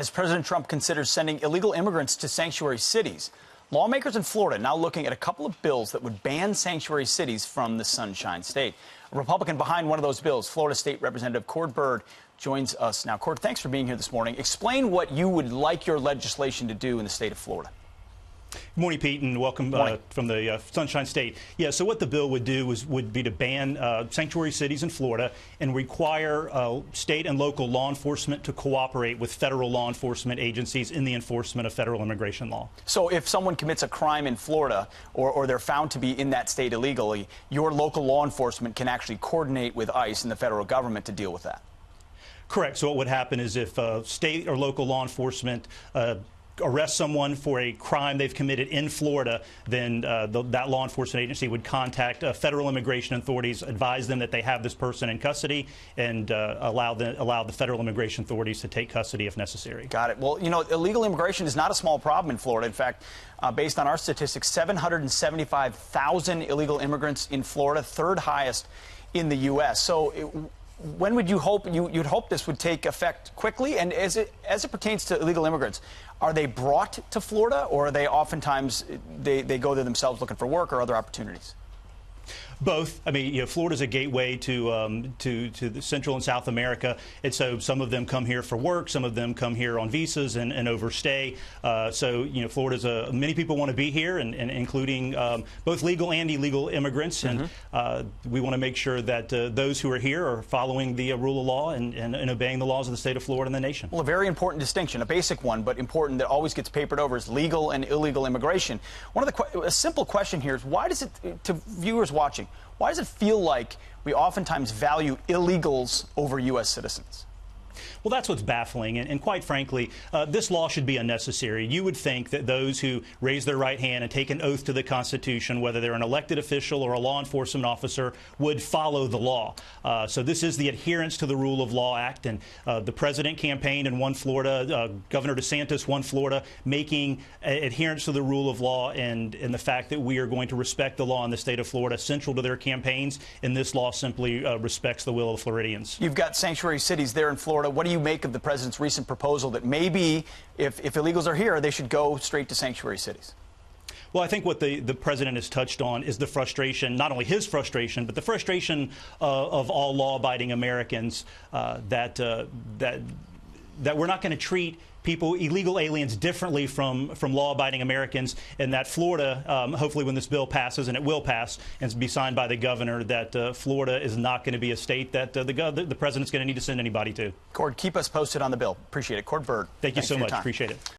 as President Trump considers sending illegal immigrants to sanctuary cities. Lawmakers in Florida now looking at a couple of bills that would ban sanctuary cities from the Sunshine State. A Republican behind one of those bills, Florida State Representative Byrd, joins us now. Cord, thanks for being here this morning. Explain what you would like your legislation to do in the state of Florida. Good morning, Pete, and welcome from the Sunshine State. Yeah, so what the bill would do would be to ban sanctuary cities in Florida and require state and local law enforcement to cooperate with federal law enforcement agencies in the enforcement of federal immigration law. So if someone commits a crime in Florida or they're found to be in that state illegally, your local law enforcement can actually coordinate with ICE and the federal government to deal with that? Correct. So what would happen is if state or local law enforcement arrest someone for a crime they've committed in Florida, then that law enforcement agency would contact federal immigration authorities, advise them that they have this person in custody, and allow the federal immigration authorities to take custody if necessary. Got it. Well, you know, illegal immigration is not a small problem in Florida. In fact, based on our statistics, 775,000 illegal immigrants in Florida, third highest in the U.S. So when would you hope you'd hope this would take effect quickly? And as it pertains to illegal immigrants, are they brought to Florida, or are they oftentimes they go there themselves looking for work or other opportunities? Both. I mean, you know, Florida's a gateway to the Central and South America, and so some of them come here for work, some of them come here on visas and overstay. So, you know, Florida's many people want to be here, and including both legal and illegal immigrants, and we want to make sure that those who are here are following the rule of law and obeying the laws of the state of Florida and the nation. Well, a very important distinction, a basic one, but important that always gets papered over, is legal and illegal immigration. A simple question here is, why does it, to viewers watching, why does it feel like we oftentimes value illegals over U.S. citizens? Well, that's what's baffling, and quite frankly, this law should be unnecessary. You would think that those who raise their right hand and take an oath to the Constitution, whether they're an elected official or a law enforcement officer, would follow the law. So this is the Adherence to the Rule of Law Act, and the president campaigned and won Florida. Governor DeSantis won Florida, making adherence to the rule of law and the fact that we are going to respect the law in the state of Florida central to their campaigns, and this law simply respects the will of Floridians. You've got sanctuary cities there in Florida. What do you make of the president's recent proposal that maybe if illegals are here, they should go straight to sanctuary cities? Well, I think what the president has touched on is the frustration, not only his frustration, but the frustration of all law-abiding Americans that we're not going to treat people, illegal aliens, differently from law-abiding Americans, and that Florida, hopefully when this bill passes, and it will pass, and be signed by the governor, that Florida is not going to be a state that the president's going to need to send anybody to. Cord, keep us posted on the bill. Appreciate it. Byrd. Thank you so much. Appreciate it.